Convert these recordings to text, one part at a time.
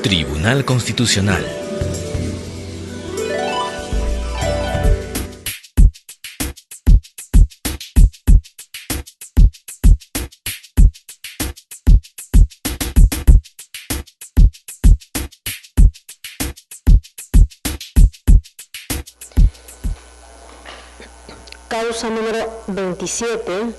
Tribunal Constitucional. Causa número 27,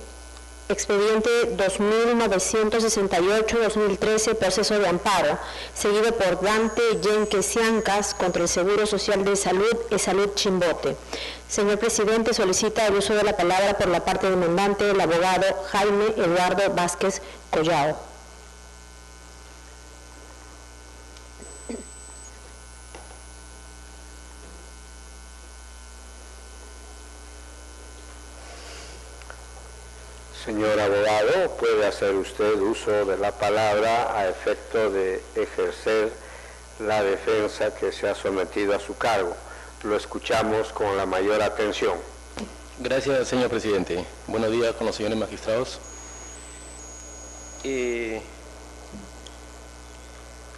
expediente 2968-2013, proceso de amparo, seguido por Dante Yenque Siancas contra el Seguro Social de Salud, Salud Chimbote. Señor presidente, solicita el uso de la palabra por la parte demandante el abogado Jaime Eduardo Vázquez Collao. Señor abogado, puede hacer usted uso de la palabra a efecto de ejercer la defensa que se ha sometido a su cargo. Lo escuchamos con la mayor atención. Gracias, señor presidente. Buenos días con los señores magistrados.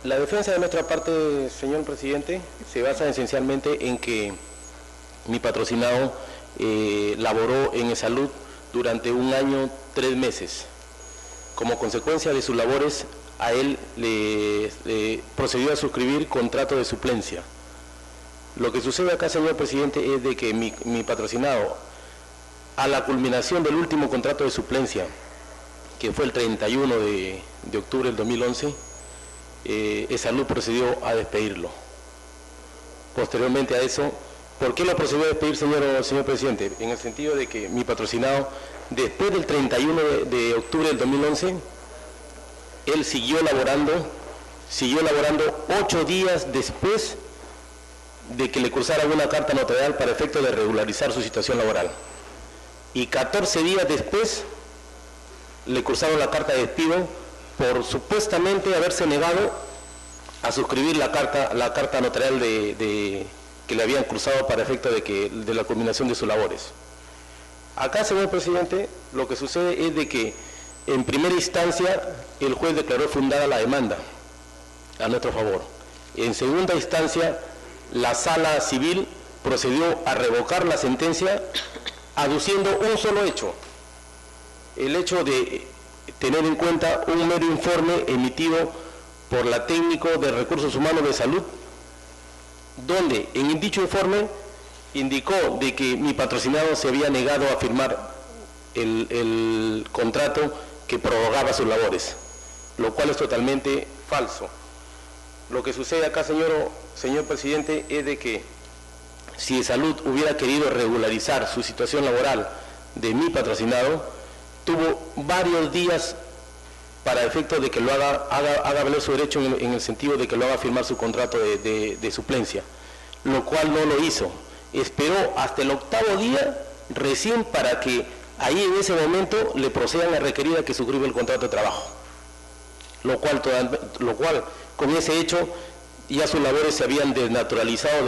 La defensa de nuestra parte, señor presidente, se basa esencialmente en que mi patrocinado laboró en salud durante 1 año, 3 meses. Como consecuencia de sus labores, a él le procedió a suscribir contrato de suplencia. Lo que sucede acá, señor presidente, es de que mi patrocinado, a la culminación del último contrato de suplencia, que fue el 31 de octubre del 2011, Salud procedió a despedirlo. Posteriormente a eso, ¿por qué lo procedió a despedir, señor presidente? En el sentido de que mi patrocinado, después del 31 de octubre del 2011, él siguió laborando 8 días después de que le cursara una carta notarial para efecto de regularizar su situación laboral. Y 14 días después le cursaron la carta de despido por supuestamente haberse negado a suscribir la carta notarial que le habían cursado para efecto de la culminación de sus labores. Acá, señor presidente, lo que sucede es de que en primera instancia el juez declaró fundada la demanda a nuestro favor. En segunda instancia, la sala civil procedió a revocar la sentencia aduciendo un solo hecho, el hecho de tener en cuenta un mero informe emitido por la técnico de recursos humanos de salud, donde en dicho informe indicó de que mi patrocinado se había negado a firmar el contrato que prorrogaba sus labores, lo cual es totalmente falso. Lo que sucede acá, señor presidente, es de que si Salud hubiera querido regularizar su situación laboral de mi patrocinado, tuvo varios días para efecto de que lo haga valer su derecho en el sentido de que lo haga firmar su contrato de suplencia, lo cual no lo hizo. Esperó hasta el 8º día recién para que ahí en ese momento le procedan a requerir a que suscriba el contrato de trabajo, lo cual con ese hecho ya sus labores se habían desnaturalizado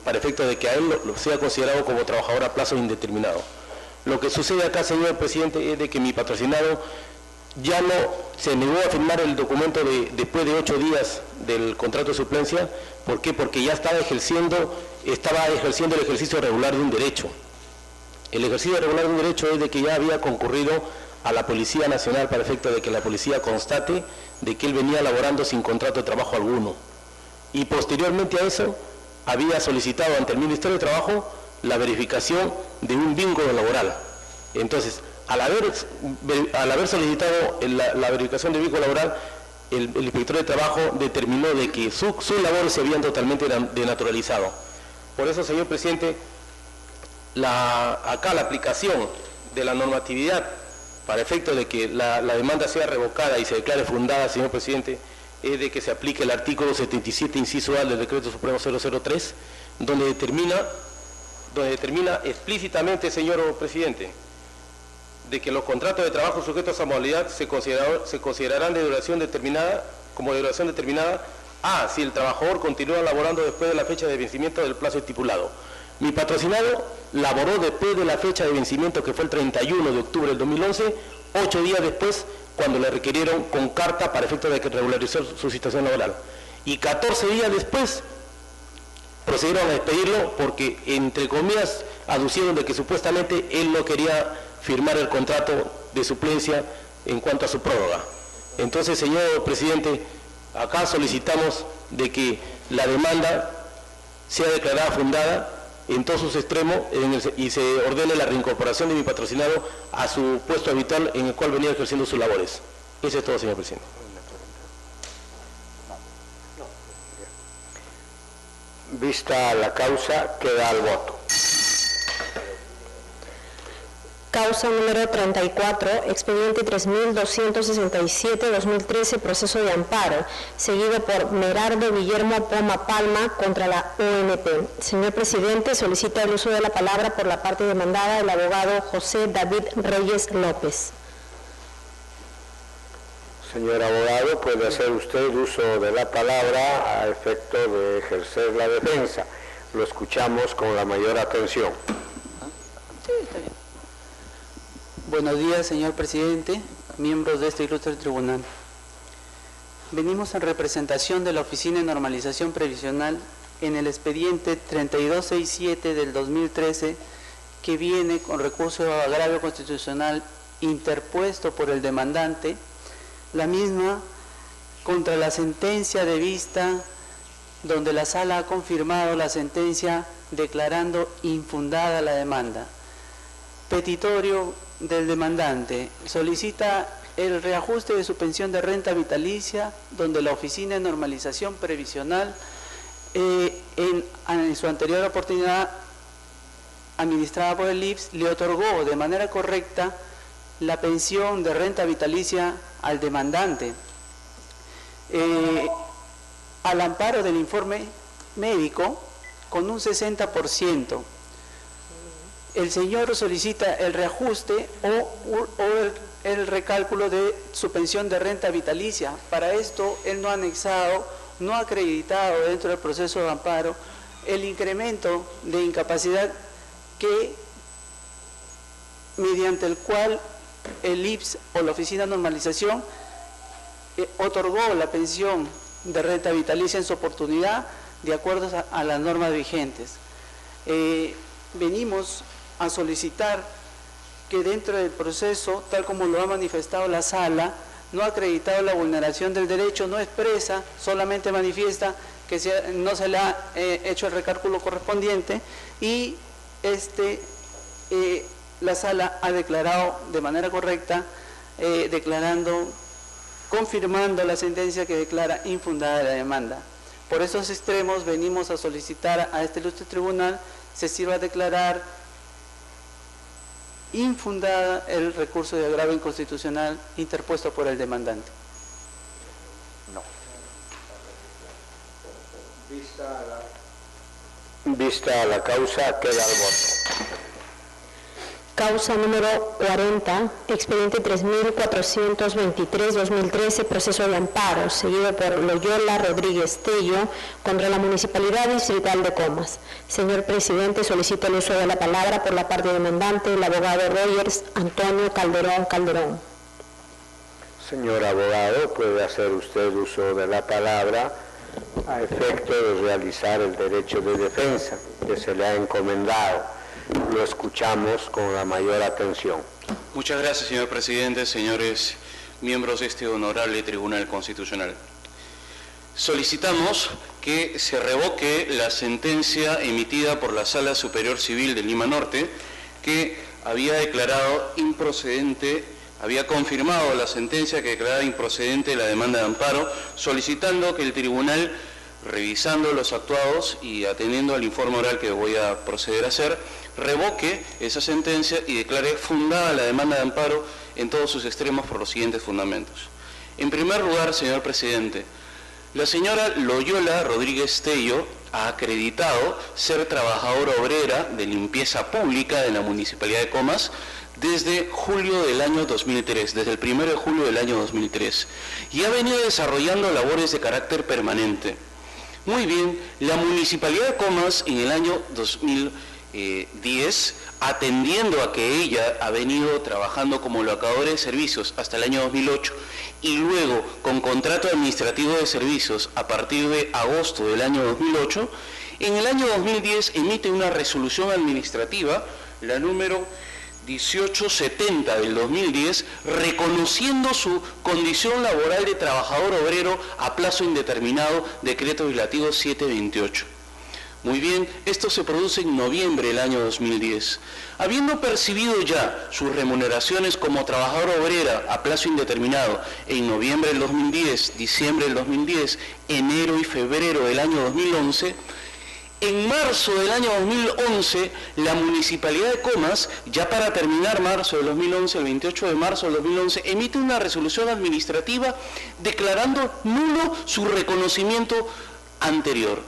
para efecto de que a él lo sea considerado como trabajador a plazo indeterminado. Lo que sucede acá, señor presidente, es de que mi patrocinado ya no se negó a firmar el documento después de 8 días del contrato de suplencia. ¿Por qué? Porque ya estaba ejerciendo el ejercicio regular de un derecho. El ejercicio regular de un derecho es de que ya había concurrido a la Policía Nacional para efecto de que la policía constate de que él venía laborando sin contrato de trabajo alguno. Y posteriormente a eso, había solicitado ante el Ministerio de Trabajo la verificación de un vínculo laboral. Entonces, al haber solicitado la verificación de vínculo laboral, el inspector de trabajo determinó de que sus labores se habían totalmente denaturalizado. Por eso, señor presidente, acá la aplicación de la normatividad para efecto de que la demanda sea revocada y se declare fundada, señor presidente, es de que se aplique el artículo 77, inciso A del Decreto Supremo 003, donde determina explícitamente, señor presidente, de que los contratos de trabajo sujetos a modalidad se considerarán de duración determinada, si el trabajador continúa laborando después de la fecha de vencimiento del plazo estipulado. Mi patrocinado laboró después de la fecha de vencimiento, que fue el 31 de octubre del 2011, 8 días después, cuando le requirieron con carta para efecto de que regularizó su situación laboral. y 14 días después procedieron a despedirlo porque, entre comillas, aducieron de que supuestamente él no quería firmar el contrato de suplencia en cuanto a su prórroga. Entonces, señor presidente, acá solicitamos de que la demanda sea declarada fundada en todos sus extremos y se ordene la reincorporación de mi patrocinado a su puesto habitual en el cual venía ejerciendo sus labores. Eso es todo, señor presidente. Vista la causa, queda al voto. Causa número 34, expediente 3267-2013, proceso de amparo, seguido por Merardo Guillermo Poma Palma contra la ONP. Señor presidente, solicita el uso de la palabra por la parte demandada el abogado José David Reyes López. Señor abogado, puede hacer usted uso de la palabra a efecto de ejercer la defensa. Lo escuchamos con la mayor atención. Sí, está bien. Buenos días, señor presidente, miembros de este ilustre tribunal. Venimos en representación de la Oficina de Normalización Previsional en el expediente 3267 del 2013, que viene con recurso de agravio constitucional interpuesto por el demandante, la misma contra la sentencia de vista, donde la Sala ha confirmado la sentencia declarando infundada la demanda. Petitorio del demandante solicita el reajuste de su pensión de renta vitalicia, donde la Oficina de Normalización Previsional en su anterior oportunidad administrada por el IPS le otorgó de manera correcta la pensión de renta vitalicia al demandante. Al amparo del informe médico con un 60%. El señor solicita el reajuste o el recálculo de su pensión de renta vitalicia. Para esto, él no ha anexado, no ha acreditado dentro del proceso de amparo el incremento de incapacidad mediante el cual el IPS o la Oficina de Normalización otorgó la pensión de renta vitalicia en su oportunidad de acuerdo a las normas vigentes. Venimos a solicitar que dentro del proceso, tal como lo ha manifestado la Sala, no ha acreditado la vulneración del derecho, no expresa, solamente manifiesta que no se le ha hecho el recálculo correspondiente y la Sala ha declarado de manera correcta, confirmando la sentencia que declara infundada la demanda. Por esos extremos venimos a solicitar a este ilustre tribunal se sirva a declarar infundada el recurso de agravio inconstitucional interpuesto por el demandante. No. Vista la causa, queda al voto. Causa número 40, expediente 3423-2013, proceso de amparo, seguido por Loyola Rodríguez Tello contra la Municipalidad Distrital de Comas. Señor presidente, solicito el uso de la palabra por la parte demandante, el abogado Rogers Antonio Calderón. Señor abogado, puede hacer usted uso de la palabra a efecto de realizar el derecho de defensa que se le ha encomendado. Lo escuchamos con la mayor atención. Muchas gracias, señor presidente, señores miembros de este honorable Tribunal Constitucional. Solicitamos que se revoque la sentencia emitida por la Sala Superior Civil de Lima Norte, que había declarado improcedente, había confirmado la sentencia que declaraba improcedente la demanda de amparo, solicitando que el tribunal, revisando los actuados y atendiendo al informe oral que voy a proceder a hacer, revoque esa sentencia y declare fundada la demanda de amparo en todos sus extremos por los siguientes fundamentos. En primer lugar, señor presidente, la señora Loyola Rodríguez Tello ha acreditado ser trabajadora obrera de limpieza pública de la Municipalidad de Comas desde julio del año 2003, desde el 1 de julio del año 2003, y ha venido desarrollando labores de carácter permanente. Muy bien, la Municipalidad de Comas en el año 2000 2010, atendiendo a que ella ha venido trabajando como locadora de servicios hasta el año 2008 y luego con contrato administrativo de servicios a partir de agosto del año 2008, en el año 2010 emite una resolución administrativa, la número 1870 del 2010, reconociendo su condición laboral de trabajador obrero a plazo indeterminado, decreto legislativo 728. Muy bien, esto se produce en noviembre del año 2010. Habiendo percibido ya sus remuneraciones como trabajadora obrera a plazo indeterminado en noviembre del 2010, diciembre del 2010, enero y febrero del año 2011, en marzo del año 2011, la Municipalidad de Comas, ya para terminar marzo del 2011, el 28 de marzo del 2011, emite una resolución administrativa declarando nulo su reconocimiento anterior.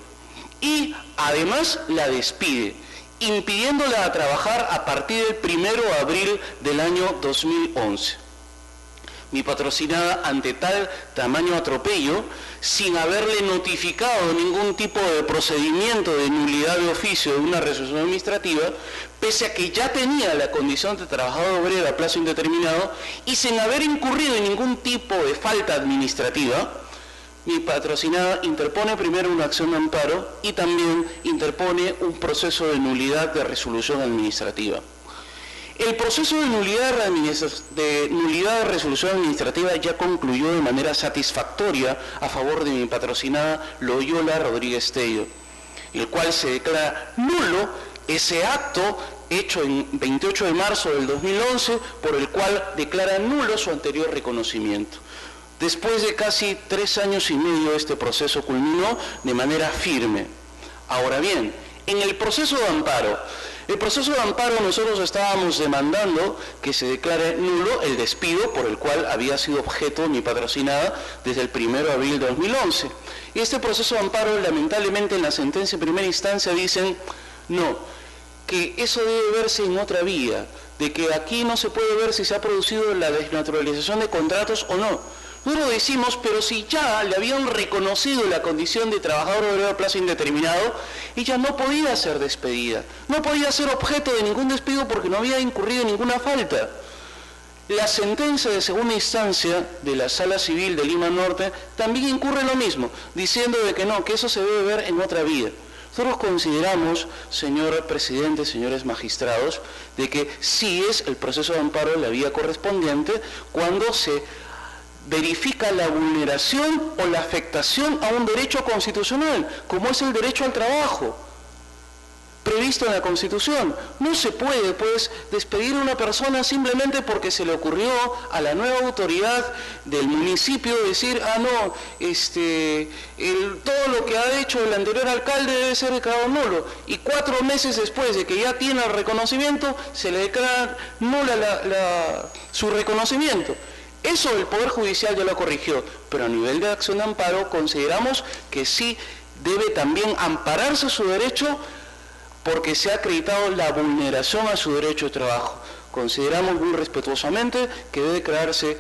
Y además la despide, impidiéndola a trabajar a partir del 1 de abril del año 2011. Mi patrocinada, ante tal tamaño atropello, sin haberle notificado ningún tipo de procedimiento de nulidad de oficio de una resolución administrativa, pese a que ya tenía la condición de trabajador obrero a plazo indeterminado y sin haber incurrido en ningún tipo de falta administrativa, mi patrocinada interpone primero una acción de amparo y también interpone un proceso de nulidad de resolución administrativa. El proceso de nulidad de resolución administrativa ya concluyó de manera satisfactoria a favor de mi patrocinada Loyola Rodríguez Tello, el cual se declara nulo ese acto hecho en 28 de marzo del 2011, por el cual declara nulo su anterior reconocimiento. Después de casi 3 años y medio, este proceso culminó de manera firme. Ahora bien, en el proceso de amparo, nosotros estábamos demandando que se declare nulo el despido por el cual había sido objeto mi patrocinada desde el 1 de abril de 2011. Y este proceso de amparo, lamentablemente, en la sentencia de primera instancia dicen, no, que eso debe verse en otra vía, de que aquí no se puede ver si se ha producido la desnaturalización de contratos o no. Nosotros decimos, pero si ya le habían reconocido la condición de trabajador obrero a plazo indeterminado, ella no podía ser despedida, no podía ser objeto de ningún despido porque no había incurrido en ninguna falta. La sentencia de segunda instancia de la Sala Civil de Lima Norte también incurre en lo mismo, diciendo de que no, que eso se debe ver en otra vía. Nosotros consideramos, señor presidente, señores magistrados, de que sí es el proceso de amparo la vía correspondiente cuando se verifica la vulneración o la afectación a un derecho constitucional, como es el derecho al trabajo, previsto en la Constitución. No se puede, pues, despedir a una persona simplemente porque se le ocurrió a la nueva autoridad del municipio decir, ah, no, todo lo que ha hecho el anterior alcalde debe ser declarado nulo, y 4 meses después de que ya tiene el reconocimiento, se le declara nula su reconocimiento. Eso el Poder Judicial ya lo corrigió, pero a nivel de acción de amparo consideramos que sí debe también ampararse su derecho porque se ha acreditado la vulneración a su derecho de trabajo. Consideramos muy respetuosamente que debe declararse,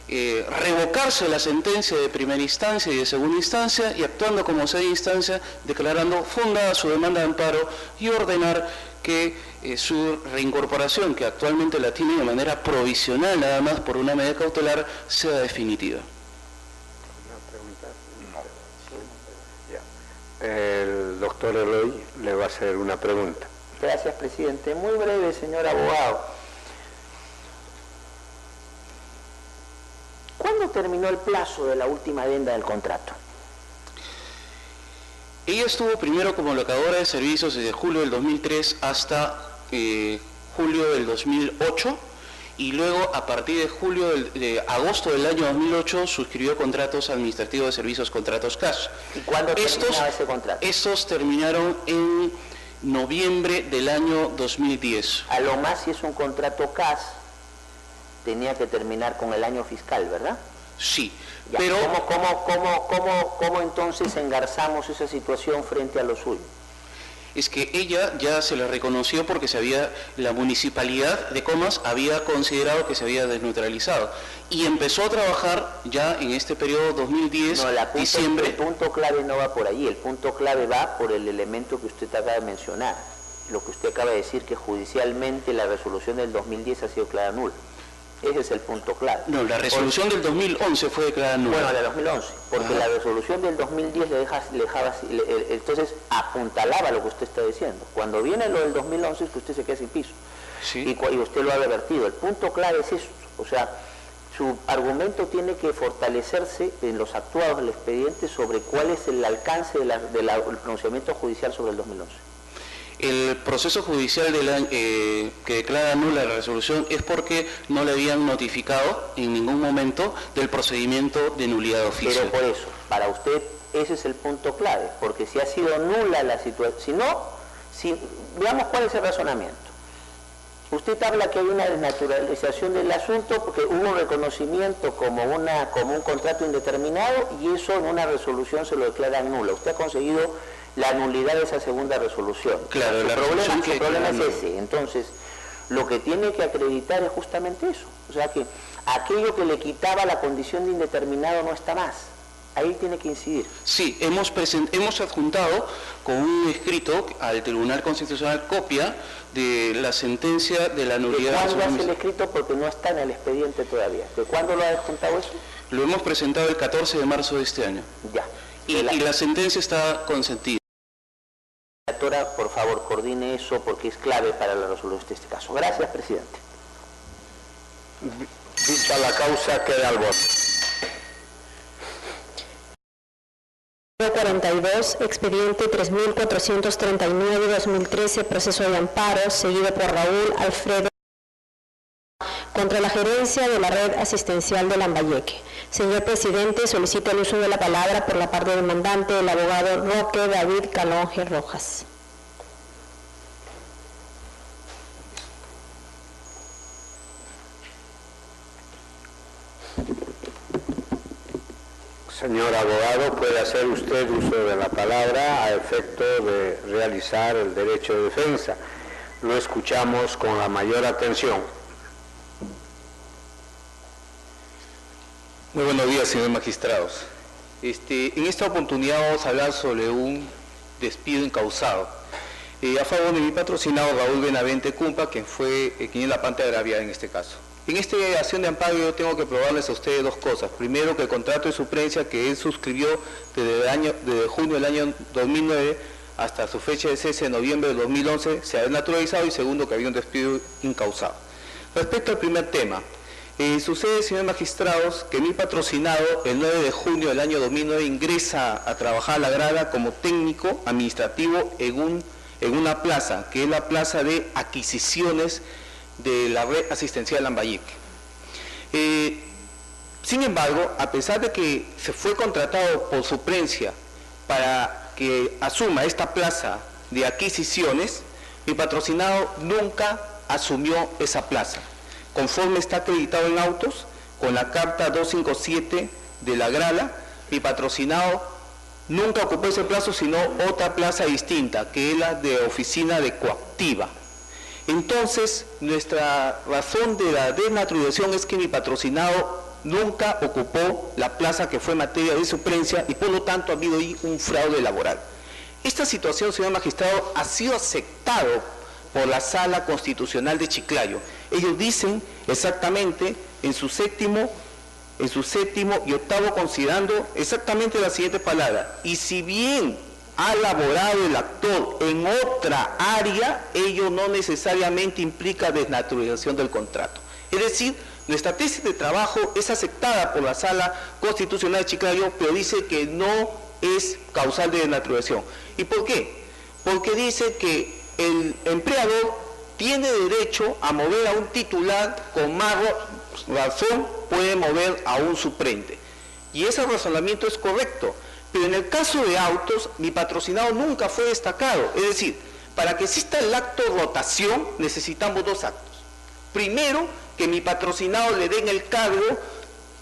revocarse la sentencia de primera instancia y de segunda instancia y actuando como segunda instancia, declarando fundada su demanda de amparo y ordenar que su reincorporación, que actualmente la tiene de manera provisional nada más por una medida cautelar, sea definitiva. El doctor Eloy le va a hacer una pregunta. Gracias, presidente. Muy breve, señor abogado. ¿Cuándo terminó el plazo de la última adenda del contrato? Ella estuvo primero como locadora de servicios desde julio del 2003 hasta julio del 2008 y luego a partir de agosto del año 2008 suscribió contratos administrativos de servicios, contratos CAS. ¿Y cuándo terminaba ese contrato? Estos terminaron en noviembre del año 2010. A lo más, si es un contrato CAS, tenía que terminar con el año fiscal, ¿verdad? Sí, ya, pero... ¿Cómo entonces engarzamos esa situación frente a lo suyo? Es que ella ya se le reconoció porque la municipalidad de Comas había considerado que se había desneutralizado y empezó a trabajar ya en este periodo 2010, diciembre. El punto clave no va por ahí, el punto clave va por el elemento que usted acaba de mencionar. lo que usted acaba de decir, que judicialmente la resolución del 2010 ha sido declarada nula. Ese es el punto clave. No, la resolución del 2011 fue declarada nula. Bueno, la del 2011, porque la resolución del 2010 entonces apuntalaba lo que usted está diciendo. Cuando viene lo del 2011 es que usted se queda sin piso. Sí. Y usted lo ha revertido. El punto clave es eso. O sea, su argumento tiene que fortalecerse en los actuados del expediente sobre cuál es el alcance del pronunciamiento judicial sobre el 2011. El proceso judicial que declara nula la resolución es porque no le habían notificado en ningún momento del procedimiento de nulidad de oficio. Pero por eso, para usted ese es el punto clave, porque si ha sido nula la situación, veamos cuál es el razonamiento. Usted habla que hay una desnaturalización del asunto porque hubo un reconocimiento como un contrato indeterminado y eso en una resolución se lo declaran nula. Usted ha conseguido la nulidad de esa segunda resolución. Claro, el problema es ese. Entonces, lo que tiene que acreditar es justamente eso. O sea que aquello que le quitaba la condición de indeterminado no está más. Ahí tiene que incidir. Sí, hemos adjuntado con un escrito al Tribunal Constitucional copia de la sentencia de la nulidad. ¿De cuándo hace el escrito? Porque no está en el expediente todavía. ¿De cuándo lo ha adjuntado eso? Lo hemos presentado el 14 de marzo de este año. Ya. Y la sentencia está consentida. Doctora, por favor, coordine eso porque es clave para la resolución de este caso. Gracias, presidente. Dicha la causa, queda al voto. 42, expediente 3439-2013, proceso de amparo, seguido por Raúl Alfredo contra la gerencia de la red asistencial de Lambayeque. Señor presidente, solicito el uso de la palabra por la parte demandante, el abogado Roque David Calonge Rojas. Señor abogado, puede hacer usted uso de la palabra a efecto de realizar el derecho de defensa. Lo escuchamos con la mayor atención. Muy buenos días, señores magistrados. En esta oportunidad vamos a hablar sobre un despido incausado. A favor de mi patrocinado Raúl Benavente Cumpa, quien es la parte agraviada en este caso. En esta acción de amparo yo tengo que probarles a ustedes dos cosas. Primero, que el contrato de suplencia que él suscribió desde junio del año 2009 hasta su fecha de cese de noviembre de 2011 se ha desnaturalizado, y segundo, que había un despido incausado. Respecto al primer tema, sucede, señores magistrados, que mi patrocinado el 9 de junio del año 2009 ingresa a trabajar a la grada como técnico administrativo en una plaza, que es la plaza de adquisiciones de la red asistencial Lambayeque. Sin embargo, a pesar de que se fue contratado por suplencia para que asuma esta plaza de adquisiciones, mi patrocinado nunca asumió esa plaza. Conforme está acreditado en autos, con la carta 257 de la Grala, mi patrocinado nunca ocupó ese plazo, sino otra plaza distinta, que es la de oficina de coactiva. Entonces, nuestra razón de la desnaturalización es que mi patrocinado nunca ocupó la plaza que fue materia de suplencia y por lo tanto ha habido ahí un fraude laboral. Esta situación, señor magistrado, ha sido aceptado por la Sala Constitucional de Chiclayo. Ellos dicen exactamente en su séptimo y octavo considerando exactamente la siguiente palabra: y si bien ha laborado el actor en otra área, ello no necesariamente implica desnaturalización del contrato. Es decir, nuestra tesis de trabajo es aceptada por la Sala Constitucional de Chiclayo, pero dice que no es causal de desnaturalización. ¿Y por qué? Porque dice que el empleador tiene derecho a mover a un titular, con más razón puede mover a un suplente. Y ese razonamiento es correcto. Pero en el caso de autos, mi patrocinado nunca fue destacado. Es decir, para que exista el acto de rotación, necesitamos dos actos. Primero, que mi patrocinado le den el cargo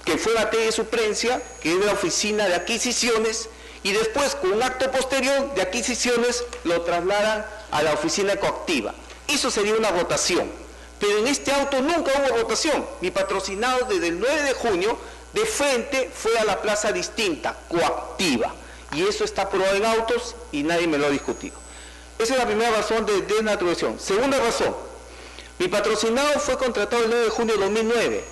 que fue materia de suplencia, que es de la oficina de adquisiciones, y después, con un acto posterior de adquisiciones, lo trasladan a la oficina coactiva. Eso sería una rotación. Pero en este auto nunca hubo rotación. Mi patrocinado desde el 9 de junio de frente fue a la plaza distinta, coactiva, y eso está aprobado en autos y nadie me lo ha discutido. Esa es la primera razón de desnaturalización. Segunda razón, mi patrocinado fue contratado el 9 de junio de 2009,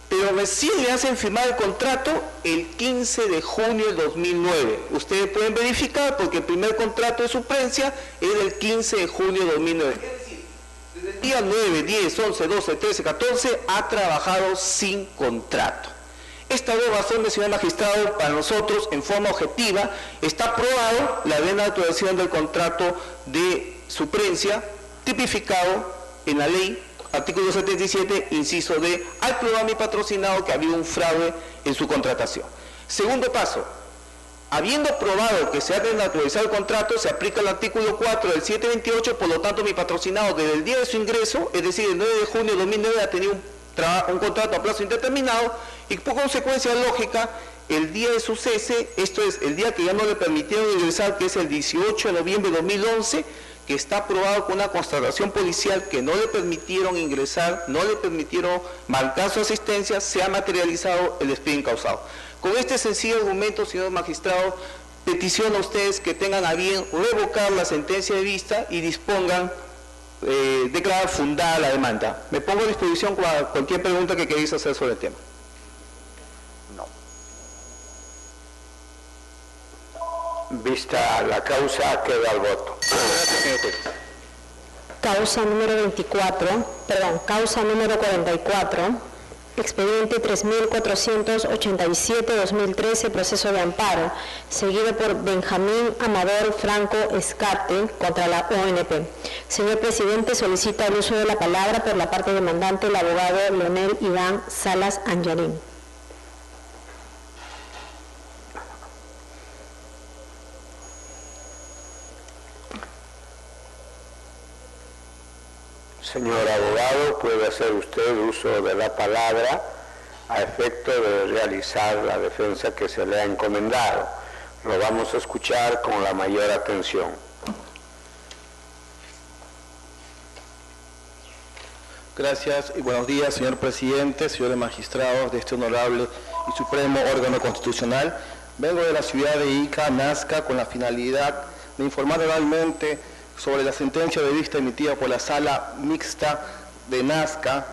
pero recién le hacen firmar el contrato el 15 de junio de 2009. Ustedes pueden verificar porque el primer contrato de suplencia es del 15 de junio de 2009. Es decir, desde el día 9, 10, 11, 12, 13, 14 ha trabajado sin contrato. Estas dos razones, señor magistrado, para nosotros, en forma objetiva, está probado la desnaturalización del contrato de suplencia tipificado en la ley, artículo 77, inciso D, al probar mi patrocinado que había un fraude en su contratación. Segundo paso, habiendo probado que se ha desnaturalizado el contrato, se aplica el artículo 4 del 728, por lo tanto mi patrocinado desde el día de su ingreso, es decir, el 9 de junio de 2009, ha tenido un contrato a plazo indeterminado y por consecuencia lógica, el día de su cese, esto es, el día que ya no le permitieron ingresar, que es el 18 de noviembre de 2011, que está aprobado con una constatación policial que no le permitieron ingresar, no le permitieron marcar su asistencia, se ha materializado el despido incausado. Con este sencillo argumento, señor magistrado, peticiono a ustedes que tengan a bien revocar la sentencia de vista y dispongan declarar fundada la demanda. Me pongo a disposición para cualquier pregunta que queréis hacer sobre el tema. No. Vista la causa, queda el voto. Causa número 44, expediente 3487-2013, proceso de amparo, seguido por Benjamín Amador Franco Escate contra la ONP. Señor presidente, solicita el uso de la palabra por la parte demandante, el abogado Leonel Iván Salas Anjarín. Señor abogado, puede hacer usted uso de la palabra a efecto de realizar la defensa que se le ha encomendado. Lo vamos a escuchar con la mayor atención. Gracias y buenos días, señor presidente, señores magistrados de este honorable y supremo órgano constitucional. Vengo de la ciudad de Ica, Nazca, con la finalidad de informar oralmente sobre la sentencia de vista emitida por la Sala Mixta de Nazca,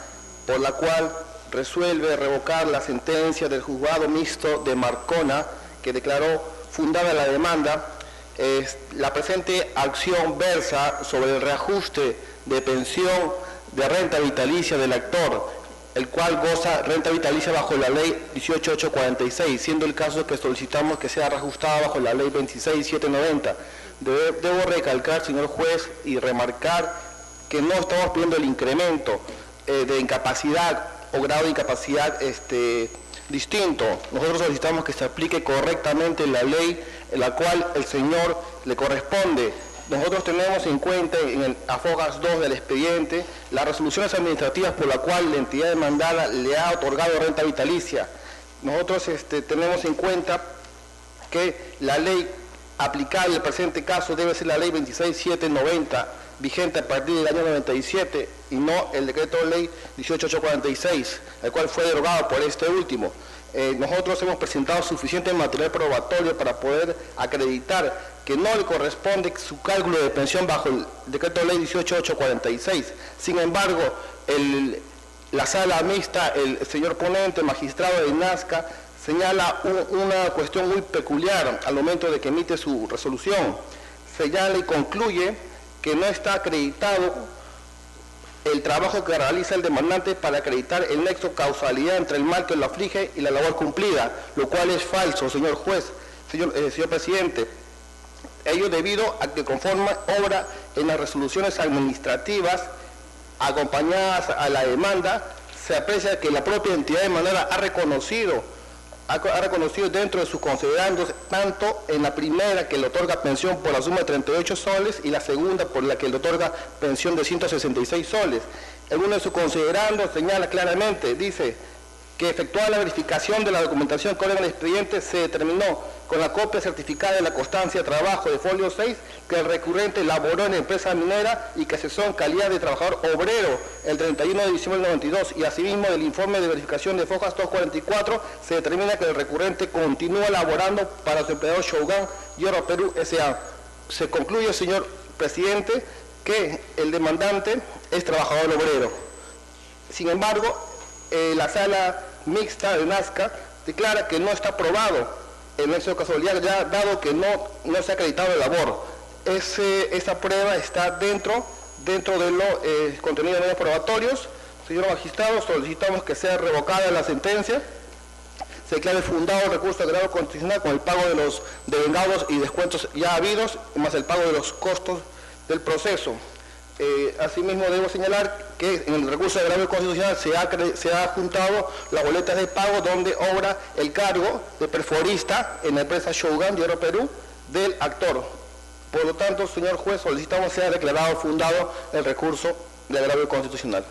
por la cual resuelve revocar la sentencia del juzgado mixto de Marcona, que declaró fundada la demanda. La presente acción versa sobre el reajuste de pensión de renta vitalicia del actor, el cual goza renta vitalicia bajo la ley 18846, siendo el caso que solicitamos que sea reajustada bajo la ley 26790. Debo recalcar, señor juez, y remarcar que no estamos pidiendo el incremento de incapacidad o grado de incapacidad distinto. Nosotros solicitamos que se aplique correctamente la ley en la cual el señor le corresponde. Nosotros tenemos en cuenta en el afogas 2 del expediente las resoluciones administrativas por la cual la entidad demandada le ha otorgado renta vitalicia. Nosotros tenemos en cuenta que la ley aplicable en el presente caso debe ser la ley 26790, vigente a partir del año 97, y no el decreto de ley 18846, el cual fue derogado por este último. Nosotros hemos presentado suficiente material probatorio para poder acreditar que no le corresponde su cálculo de pensión bajo el decreto de ley 18846. Sin embargo, la sala mixta, el señor ponente, el magistrado de Nazca, señala una cuestión muy peculiar al momento de que emite su resolución. Señala y concluye que no está acreditado el trabajo que realiza el demandante para acreditar el nexo causalidad entre el mal que lo aflige y la labor cumplida, lo cual es falso, señor juez, señor presidente. Ello debido a que conforme obra en las resoluciones administrativas acompañadas a la demanda, se aprecia que la propia entidad demandada ha reconocido dentro de sus considerandos, tanto en la primera que le otorga pensión por la suma de 38 soles y la segunda por la que le otorga pensión de 166 soles. En uno de sus considerandos señala claramente, dice que efectuada la verificación de la documentación que ordenó el expediente, se determinó con la copia certificada de la constancia de trabajo de folio 6 que el recurrente laboró en la empresa minera y que cesó en calidad de trabajador obrero el 31 de diciembre del 92, y asimismo del informe de verificación de fojas 244 se determina que el recurrente continúa laborando para su empleador Shogun Hierro Perú S.A. Se concluye, señor presidente, que el demandante es trabajador obrero. Sin embargo, la sala mixta de Nazca declara que no está probado el nexo de casualidad, ya dado que no se ha acreditado el labor. Esa prueba está dentro de lo contenido de medios probatorios. Señor magistrado, solicitamos que sea revocada la sentencia, se declare fundado el recurso de grado constitucional con el pago de los devengados y descuentos ya habidos, más el pago de los costos del proceso. Asimismo, debo señalar que en el recurso de grado constitucional se ha juntado las boletas de pago donde obra el cargo de perforista en la empresa Shogun de Oro Perú del actor. Por lo tanto, señor juez, solicitamos sea declarado fundado el recurso de agravio constitucional.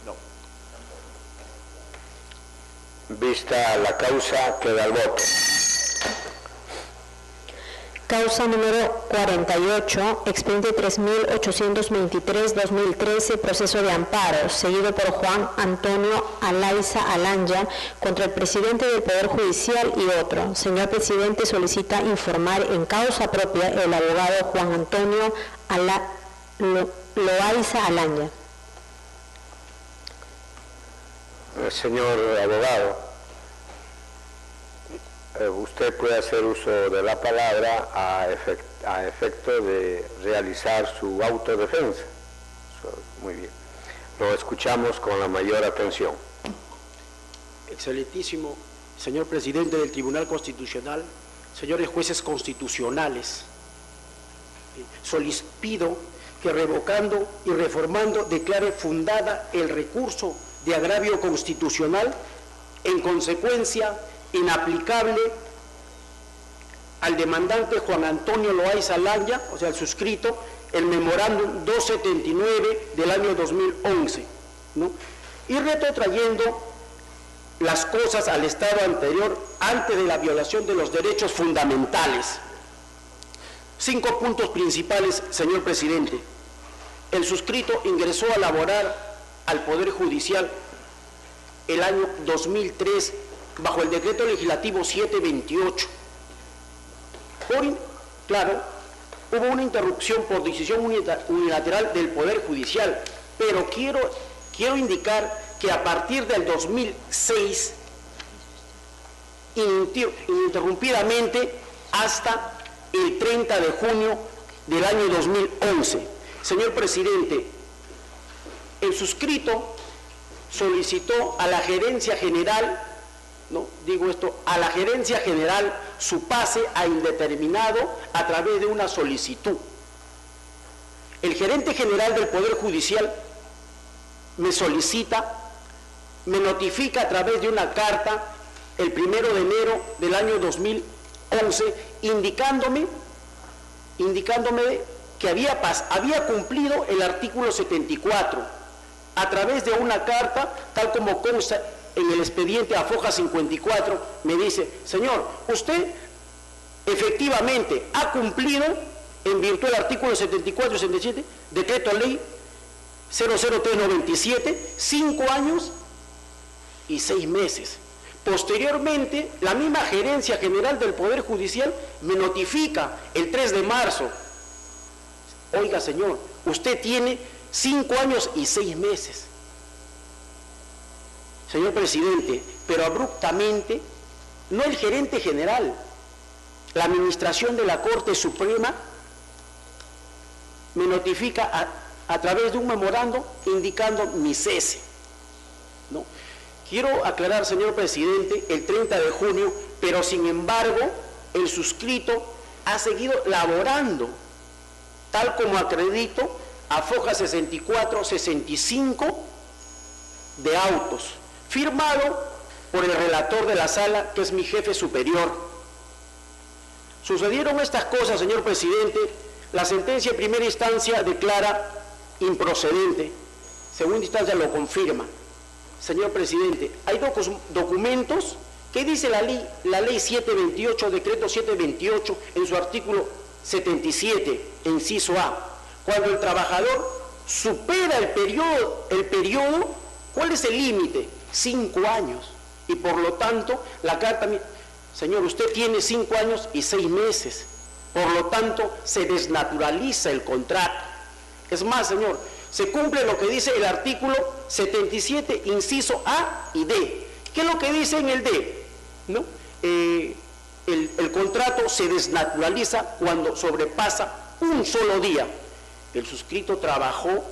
No. Vista la causa, queda el voto. Causa número 48, expediente 3823-2013, proceso de amparo, seguido por Juan Antonio Alaiza Alanya, contra el presidente del Poder Judicial y otro. Señor presidente, solicita informar en causa propia el abogado Juan Antonio Loaiza Alanya. Señor abogado, usted puede hacer uso de la palabra a efecto de realizar su autodefensa. Muy bien. Lo escuchamos con la mayor atención. Excelentísimo señor presidente del Tribunal Constitucional, señores jueces constitucionales, pido que revocando y reformando declare fundada el recurso de agravio constitucional, en consecuencia inaplicable al demandante Juan Antonio Loaiza Alanya, o sea, el suscrito, el memorándum 279 del año 2011, ¿no? Y retrotrayendo las cosas al estado anterior antes de la violación de los derechos fundamentales. 5 puntos principales, señor presidente. El suscrito ingresó a laborar al Poder Judicial el año 2003 bajo el decreto legislativo 728. Claro, hubo una interrupción por decisión unilateral del Poder Judicial, pero quiero indicar que a partir del 2006, ininterrumpidamente hasta el 30 de junio del año 2011. Señor presidente, el suscrito solicitó a la gerencia general, a la gerencia general su pase a indeterminado a través de una solicitud. El gerente general del Poder Judicial me me notifica a través de una carta el 1 de enero del año 2011 indicándome que había cumplido el artículo 74 a través de una carta, tal como consta en el expediente a foja 54, me dice: señor, usted efectivamente ha cumplido en virtud del artículo 74 y 77, decreto ley 00397, 5 años y 6 meses. Posteriormente, la misma gerencia general del Poder Judicial me notifica el 3 de marzo, oiga señor, usted tiene 5 años y 6 meses. Señor presidente, pero abruptamente, no el gerente general, la administración de la Corte Suprema me notifica a través de un memorando indicando mi cese, ¿no? Quiero aclarar, señor presidente, el 30 de junio, pero sin embargo, el suscrito ha seguido laborando, tal como acredito, a foja 64-65 de autos, firmado por el relator de la sala, que es mi jefe superior. Sucedieron estas cosas, señor presidente. La sentencia en primera instancia declara improcedente, segunda instancia lo confirma. Señor presidente, hay documentos que dice la ley 728, decreto 728, en su artículo 77, inciso A. Cuando el trabajador supera el periodo, ¿cuál es el límite? 5 años. Y por lo tanto, la carta, señor, usted tiene 5 años y 6 meses. Por lo tanto, se desnaturaliza el contrato. Es más, señor, se cumple lo que dice el artículo 77, inciso A y D. ¿Qué es lo que dice en el D? ¿No? El contrato se desnaturaliza cuando sobrepasa un solo día. El suscrito trabajó,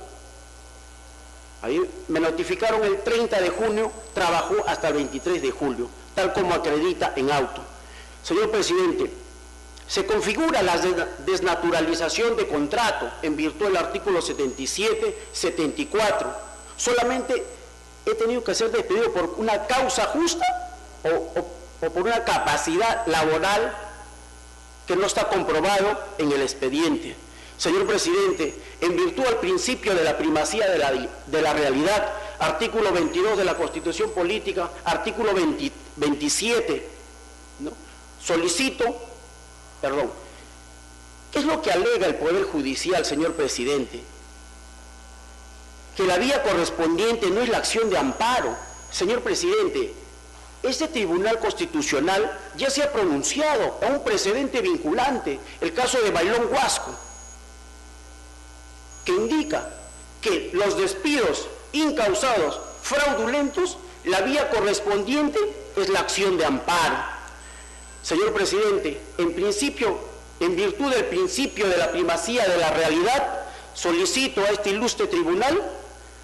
ahí me notificaron el 30 de junio, trabajó hasta el 23 de julio, tal como acredita en auto. Señor presidente, se configura la desnaturalización de contrato en virtud del artículo 77, 74. Solamente he tenido que ser despedido por una causa justa o por una capacidad laboral que no está comprobado en el expediente. Señor presidente, en virtud del principio de la primacía de la realidad, artículo 22 de la Constitución Política, artículo 27, ¿no? ¿Qué es lo que alega el Poder Judicial, señor presidente? Que la vía correspondiente no es la acción de amparo. Señor presidente, este Tribunal Constitucional ya se ha pronunciado a un precedente vinculante, el caso de Bailón Huasco, que indica que los despidos incausados fraudulentos, la vía correspondiente es la acción de amparo. Señor presidente, en virtud del principio de la primacía de la realidad, solicito a este ilustre tribunal,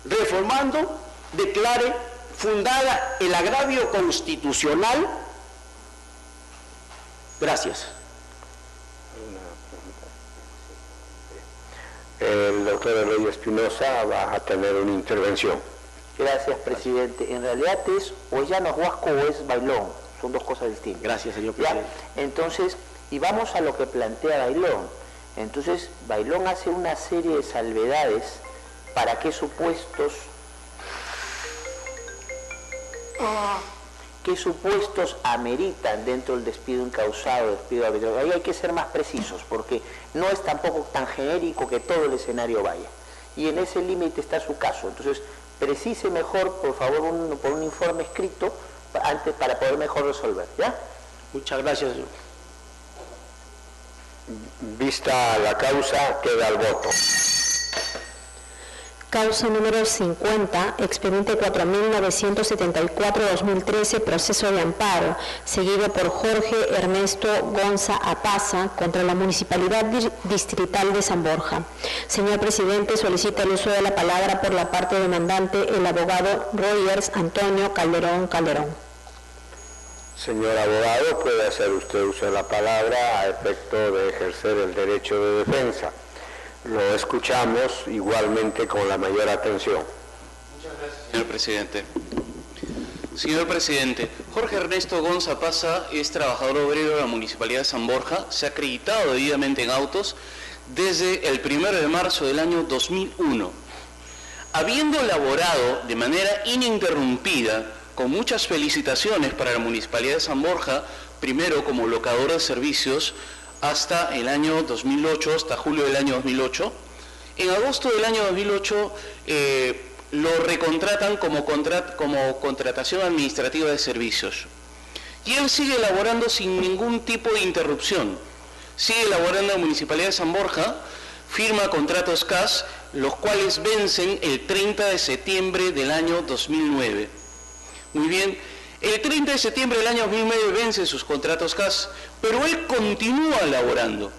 reformando, declare fundada el agravio constitucional. Gracias. El doctor Eloy Espinosa va a tener una intervención. Gracias, presidente. En realidad es o ya no es Huasco o es Bailón. Son dos cosas distintas. Gracias, señor presidente. ¿Ya? Entonces, y vamos a lo que plantea Bailón. Entonces, Bailón hace una serie de salvedades para qué supuestos ameritan dentro del despido incausado, despido arbitrario. Ahí hay que ser más precisos, porque no es tampoco tan genérico que todo el escenario vaya. Y en ese límite está su caso. Entonces, precise mejor, por favor, por un informe escrito, antes para poder mejor resolver, ¿ya? Muchas gracias, señor. Vista la causa, queda el voto. Causa número 50, expediente 4974-2013, proceso de amparo, seguido por Jorge Ernesto Gonza Apaza contra la Municipalidad Distrital de San Borja. Señor presidente, solicita el uso de la palabra por la parte demandante el abogado Rogers Antonio Calderón. Señor abogado, puede hacer usted uso de la palabra a efecto de ejercer el derecho de defensa. Lo escuchamos igualmente con la mayor atención. Muchas gracias, señor presidente. Señor presidente, Jorge Ernesto Gonza Paza es trabajador obrero de la Municipalidad de San Borja, se ha acreditado debidamente en autos desde el 1 de marzo del año 2001. Habiendo laborado de manera ininterrumpida, con muchas felicitaciones para la Municipalidad de San Borja, primero como locador de servicios, hasta el año 2008, hasta julio del año 2008. En agosto del año 2008 lo recontratan como contratación administrativa de servicios. Y él sigue laborando sin ningún tipo de interrupción. Sigue laborando en la Municipalidad de San Borja, firma contratos CAS, los cuales vencen el 30 de septiembre del año 2009. Muy bien. El 30 de septiembre del año 2009 vence sus contratos CAS, pero él continúa laborando,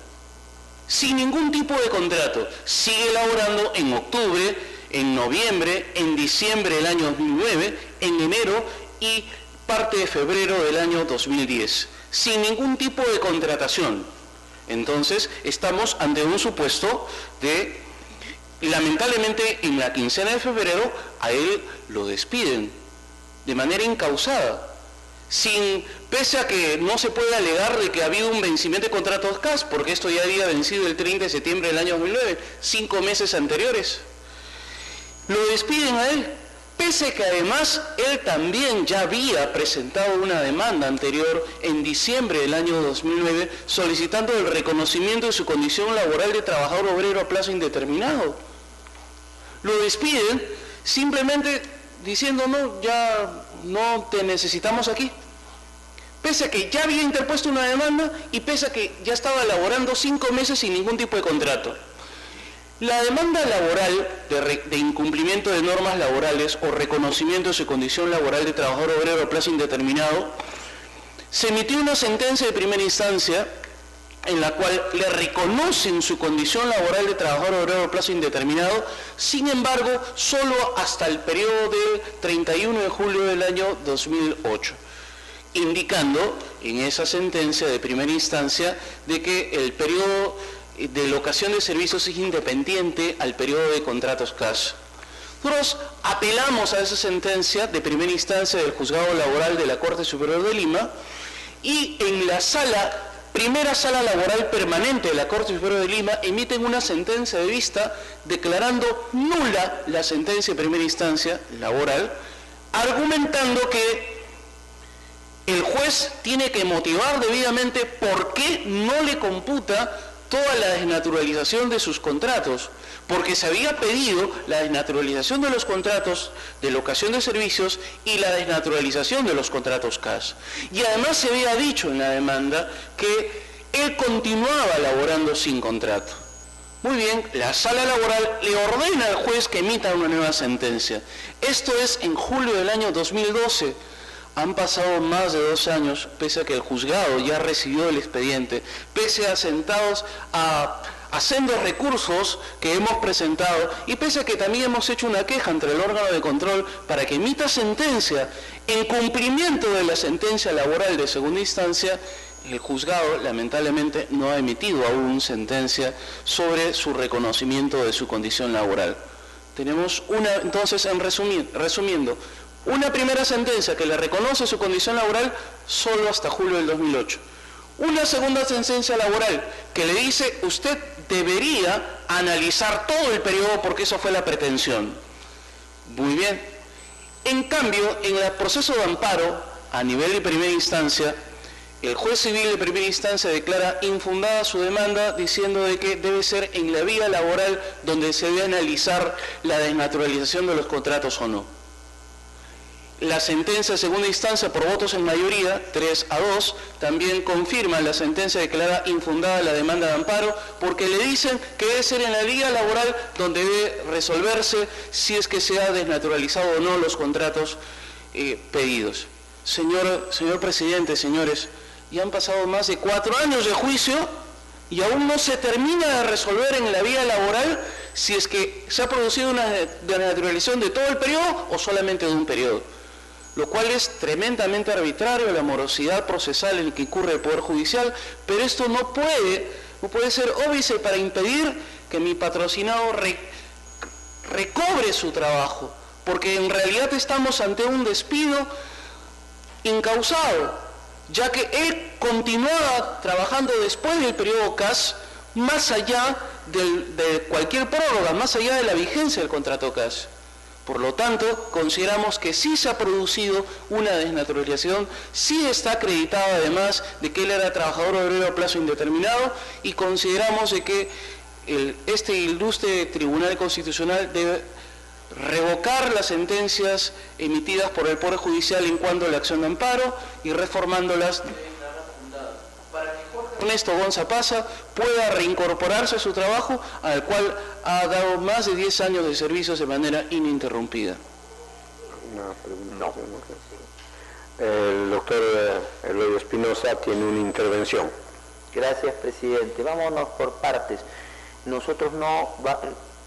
sin ningún tipo de contrato. Sigue laborando en octubre, en noviembre, en diciembre del año 2009, en enero y parte de febrero del año 2010, sin ningún tipo de contratación. Entonces, estamos ante un supuesto de, lamentablemente, en la quincena de febrero, a él lo despiden de manera incausada, pese a que no se puede alegar de que ha habido un vencimiento de contratos CAS, porque esto ya había vencido el 30 de septiembre del año 2009, 5 meses anteriores. Lo despiden a él, pese a que además él también ya había presentado una demanda anterior en diciembre del año 2009 solicitando el reconocimiento de su condición laboral de trabajador obrero a plazo indeterminado. Lo despiden simplemente diciendo, no, ya no te necesitamos aquí. pese a que ya había interpuesto una demanda y pese a que ya estaba laborando 5 meses sin ningún tipo de contrato. La demanda laboral de incumplimiento de normas laborales o reconocimiento de su condición laboral de trabajador obrero a plazo indeterminado, se emitió una sentencia de primera instancia en la cual le reconocen su condición laboral de trabajador obrero a plazo indeterminado, sin embargo, solo hasta el periodo del 31 de julio del año 2008, indicando en esa sentencia de primera instancia de que el periodo de locación de servicios es independiente al periodo de contratos cash. Nosotros apelamos a esa sentencia de primera instancia del Juzgado Laboral de la Corte Superior de Lima y en la primera sala laboral permanente de la Corte Superior de Lima emiten una sentencia de vista declarando nula la sentencia de primera instancia laboral, argumentando que el juez tiene que motivar debidamente por qué no le computa toda la desnaturalización de sus contratos, porque se había pedido la desnaturalización de los contratos de locación de servicios y la desnaturalización de los contratos cash. Y además se había dicho en la demanda que él continuaba laborando sin contrato. Muy bien, la sala laboral le ordena al juez que emita una nueva sentencia. Esto es en julio del año 2012. Han pasado más de 2 años, pese a que el juzgado ya recibió el expediente, pese a sendos recursos que hemos presentado y pese a que también hemos hecho una queja entre el órgano de control para que emita sentencia en cumplimiento de la sentencia laboral de segunda instancia, el juzgado lamentablemente no ha emitido aún sentencia sobre su reconocimiento de su condición laboral. Tenemos entonces, resumiendo, una primera sentencia que le reconoce su condición laboral solo hasta julio del 2008. Una segunda sentencia laboral que le dice usted debería analizar todo el periodo porque eso fue la pretensión. Muy bien. En cambio, en el proceso de amparo, a nivel de primera instancia, el juez civil de primera instancia declara infundada su demanda diciendo de que debe ser en la vía laboral donde se debe analizar la desnaturalización de los contratos o no. La sentencia de segunda instancia por votos en mayoría, 3-2, también confirma la sentencia declarada infundada la demanda de amparo porque le dicen que debe ser en la vía laboral donde debe resolverse si es que se ha desnaturalizado o no los contratos pedidos. Señor presidente, señores, ya han pasado más de 4 años de juicio y aún no se termina de resolver en la vía laboral si es que se ha producido una desnaturalización de todo el periodo o solamente de un periodo, lo cual es tremendamente arbitrario, la morosidad procesal en que incurre el Poder Judicial, pero esto no puede ser óbice para impedir que mi patrocinado recobre su trabajo, porque en realidad estamos ante un despido incausado, ya que él continuaba trabajando después del periodo CAS, más allá de cualquier prórroga, más allá de la vigencia del contrato CAS. Por lo tanto, consideramos que sí se ha producido una desnaturalización, sí está acreditado además de que él era trabajador obrero a plazo indeterminado y consideramos de que este ilustre Tribunal Constitucional debe revocar las sentencias emitidas por el Poder Judicial en cuanto a la acción de amparo y reformándolas para que Jorge Ernesto Gonza Paza pueda reincorporarse a su trabajo al cual ha dado más de 10 años de servicios de manera ininterrumpida. No. El doctor Eloy Espinosa tiene una intervención. Gracias, presidente. Vámonos por partes. Nosotros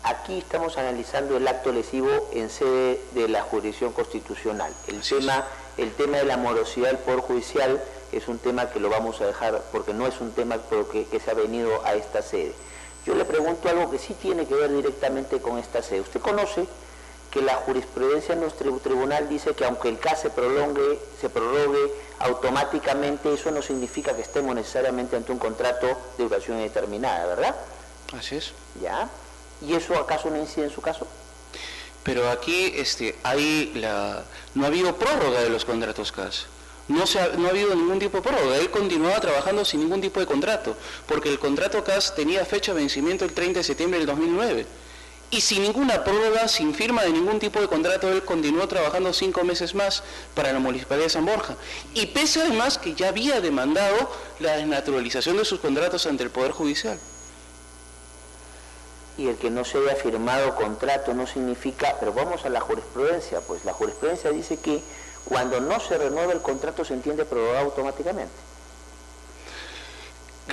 aquí estamos analizando el acto lesivo en sede de la jurisdicción constitucional. El tema de la morosidad del Poder Judicial es un tema que lo vamos a dejar porque no es un tema que se ha venido a esta sede. Yo le pregunto algo que sí tiene que ver directamente con esta sede. Usted conoce que la jurisprudencia en nuestro tribunal dice que aunque el caso se prorrogue automáticamente, eso no significa que estemos necesariamente ante un contrato de duración indeterminada, ¿verdad? Así es. ¿Ya? ¿Y eso acaso no incide en su caso? Pero aquí no ha habido prórroga de los contratos CAS. No ha habido ningún tipo de prórroga. Él continuaba trabajando sin ningún tipo de contrato, porque el contrato CAS tenía fecha de vencimiento el 30 de septiembre del 2009. y sin ninguna prórroga, sin firma de ningún tipo de contrato, él continuó trabajando 5 meses más para la Municipalidad de San Borja. Y pese además que ya había demandado la desnaturalización de sus contratos ante el Poder Judicial. Y el que no se haya firmado contrato no significa, pero vamos a la jurisprudencia, pues la jurisprudencia dice que cuando no se renueva el contrato se entiende prorrogado automáticamente.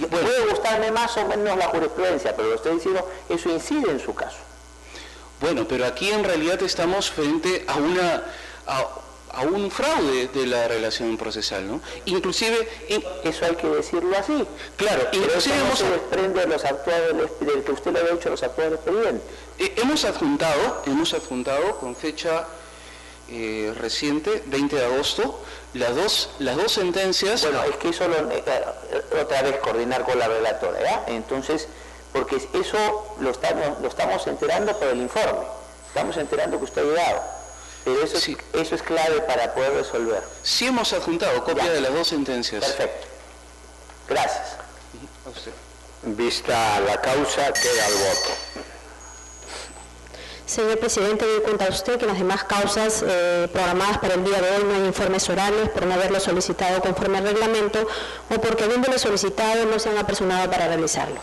Puede gustarme más o menos la jurisprudencia, pero lo estoy diciendo, eso incide en su caso. Bueno, pero aquí en realidad estamos frente a un fraude de la relación procesal, ¿no? Inclusive... Eso hay que decirlo así. Claro, pero inclusive eso no se desprende de los actuales, del que usted le había hecho a los actuales expedientes. Hemos adjuntado con fecha reciente, 20 de agosto, las dos sentencias... Bueno, es que eso otra vez coordinar con la relatora, ¿ya? Entonces, porque eso lo estamos enterando por el informe, estamos enterando que usted ha llegado, pero eso, sí, eso es clave para poder resolver. Sí hemos adjuntado copia de las 2 sentencias. Perfecto. Gracias. A usted. Vista la causa, queda el voto. Señor presidente, doy cuenta a usted que en las demás causas programadas para el día de hoy no hay informes orales por no haberlo solicitado conforme al reglamento o porque habiéndolo solicitado no se han apresurado para realizarlo.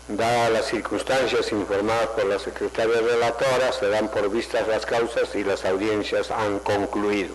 Dadas las circunstancias informadas por la secretaria relatora, se dan por vistas las causas y las audiencias han concluido.